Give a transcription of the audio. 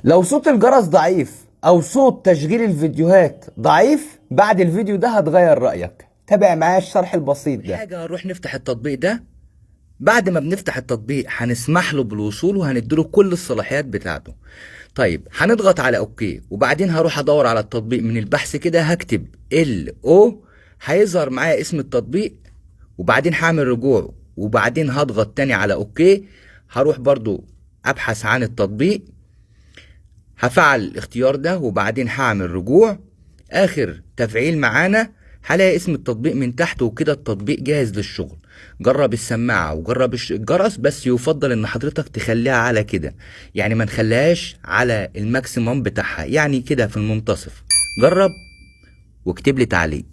لو صوت الجرس ضعيف او صوت تشغيل الفيديوهات ضعيف، بعد الفيديو ده هتغير رأيك. تابع معايا الشرح البسيط ده. حاجة هنروح نفتح التطبيق ده. بعد ما بنفتح التطبيق هنسمح له بالوصول وهنديله كل الصلاحيات بتاعته. طيب هنضغط على اوكي، وبعدين هروح ادور على التطبيق من البحث كده، هكتب او، هيظهر معايا اسم التطبيق، وبعدين هعمل رجوع، وبعدين هضغط تاني على اوكي. هروح برضو ابحث عن التطبيق، هفعل الاختيار ده، وبعدين هعمل رجوع. اخر تفعيل معانا هلاقي اسم التطبيق من تحت، وكده التطبيق جاهز للشغل. جرب السماعة وجرب الجرس، بس يفضل ان حضرتك تخليها على كده، يعني ما نخليهاش على الماكسيموم بتاعها، يعني كده في المنتصف. جرب واكتب لي تعليق.